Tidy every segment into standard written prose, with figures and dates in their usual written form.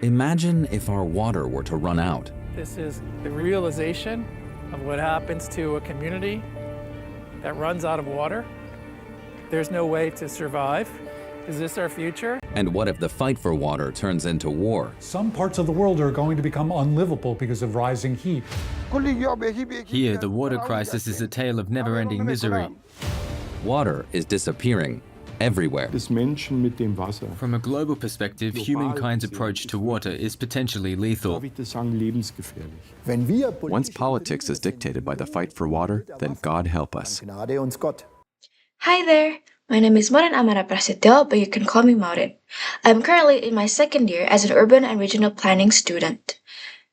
Imagine if our water were to run out. This is the realization of what happens to a community that runs out of water. There's no way to survive. Is this our future? And what if the fight for water turns into war? Some parts of the world are going to become unlivable because of rising heat. Here, the water crisis is a tale of never-ending misery. Water is disappearing everywhere. From a global perspective, humankind's approach to water is potentially lethal. Once politics is dictated by the fight for water, then God help us. Hi there! My name is Maureen Amara Prasetyo, but you can call me Maureen. I'm currently in my second year as an urban and regional planning student.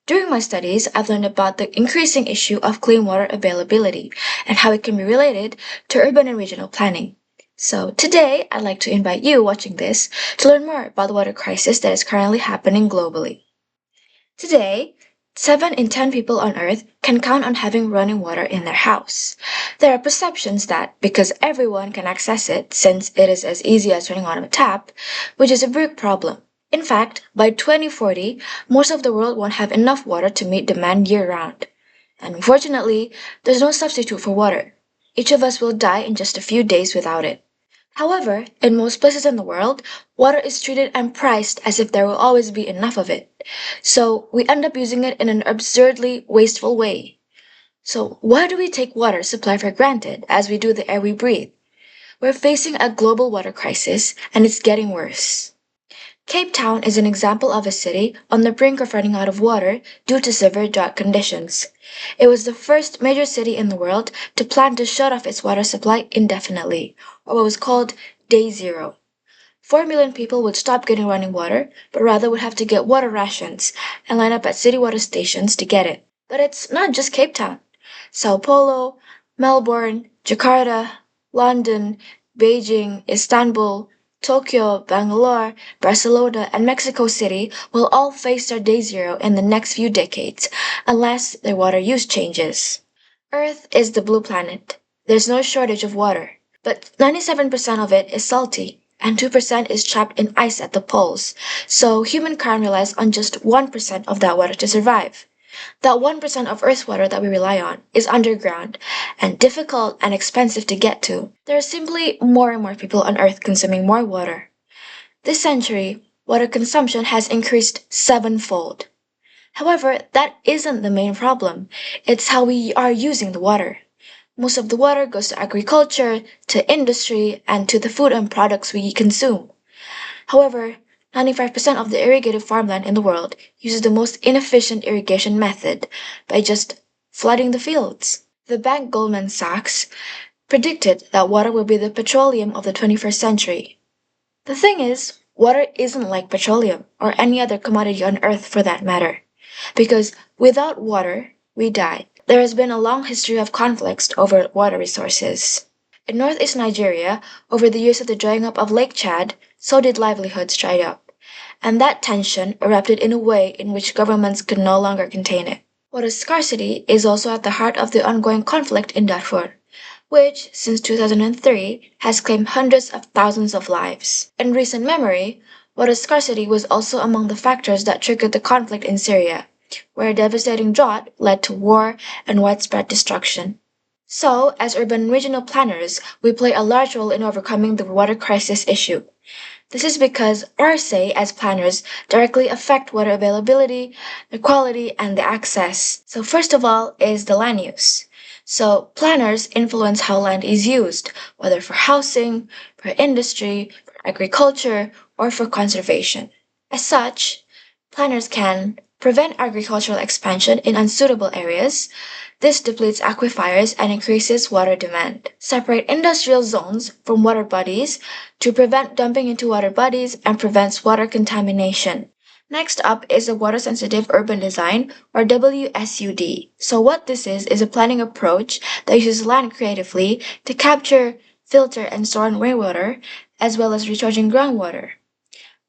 During my studies, I've learned about the increasing issue of clean water availability and how it can be related to urban and regional planning. So today, I'd like to invite you watching this to learn more about the water crisis that is currently happening globally. Today, 7 in 10 people on Earth can count on having running water in their house. There are perceptions that, because everyone can access it, since it is as easy as turning on a tap, which is a big problem. In fact, by 2040, most of the world won't have enough water to meet demand year-round. And unfortunately, there's no substitute for water. Each of us will die in just a few days without it. However, in most places in the world, water is treated and priced as if there will always be enough of it. So we end up using it in an absurdly wasteful way. So why do we take water supply for granted as we do the air we breathe? We're facing a global water crisis, and it's getting worse. Cape Town is an example of a city on the brink of running out of water due to severe drought conditions. It was the first major city in the world to plan to shut off its water supply indefinitely, or what was called Day Zero. 4 million people would stop getting running water, but rather would have to get water rations and line up at city water stations to get it. But it's not just Cape Town. Sao Paulo, Melbourne, Jakarta, London, Beijing, Istanbul, Tokyo, Bangalore, Barcelona, and Mexico City will all face their Day Zero in the next few decades, unless their water use changes. Earth is the blue planet. There's no shortage of water, but 97% of it is salty, and 2% is trapped in ice at the poles, so humankind relies on just 1% of that water to survive. That 1% of Earth's water that we rely on is underground and difficult and expensive to get to. There are simply more and more people on Earth consuming more water. This century, water consumption has increased 7-fold. However, that isn't the main problem. It's how we are using the water. Most of the water goes to agriculture, to industry, and to the food and products we consume. However, 95% of the irrigated farmland in the world uses the most inefficient irrigation method by just flooding the fields. The bank Goldman Sachs predicted that water will be the petroleum of the 21st century. The thing is, water isn't like petroleum or any other commodity on Earth for that matter, because without water, we die. There has been a long history of conflicts over water resources. In northeast Nigeria, over the years of the drying up of Lake Chad, so did livelihoods dried up. And that tension erupted in a way in which governments could no longer contain it. Water scarcity is also at the heart of the ongoing conflict in Darfur, which, since 2003, has claimed hundreds of thousands of lives. In recent memory, water scarcity was also among the factors that triggered the conflict in Syria, where a devastating drought led to war and widespread destruction. So, as urban and regional planners, we play a large role in overcoming the water crisis issue. This is because our say as planners directly affect water availability, the quality, and the access. So first of all is the land use. So planners influence how land is used, whether for housing, for industry, for agriculture, or for conservation. As such, planners can prevent agricultural expansion in unsuitable areas. This depletes aquifers and increases water demand. Separate industrial zones from water bodies to prevent dumping into water bodies and prevents water contamination. Next up is the water-sensitive urban design, or WSUD. So what this is a planning approach that uses land creatively to capture, filter, and store rainwater, as well as recharging groundwater.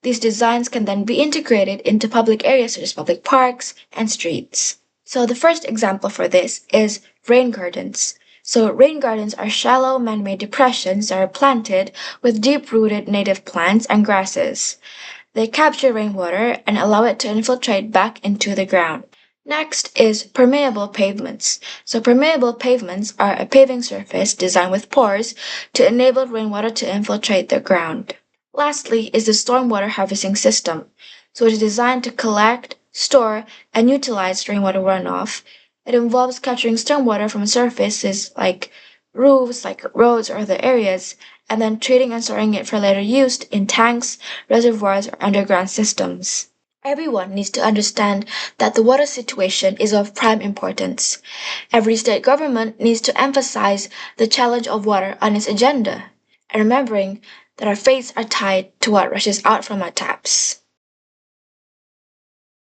These designs can then be integrated into public areas such as public parks and streets. So the first example for this is rain gardens. So rain gardens are shallow man-made depressions that are planted with deep-rooted native plants and grasses. They capture rainwater and allow it to infiltrate back into the ground. Next is permeable pavements. So permeable pavements are a paving surface designed with pores to enable rainwater to infiltrate the ground. Lastly is the stormwater harvesting system. So it is designed to collect, store, and utilize rainwater runoff. It involves capturing stormwater from surfaces like roofs, like roads or other areas, and then treating and storing it for later use in tanks, reservoirs, or underground systems. Everyone needs to understand that the water situation is of prime importance. Every state government needs to emphasize the challenge of water on its agenda, and remembering that our fates are tied to what rushes out from our taps.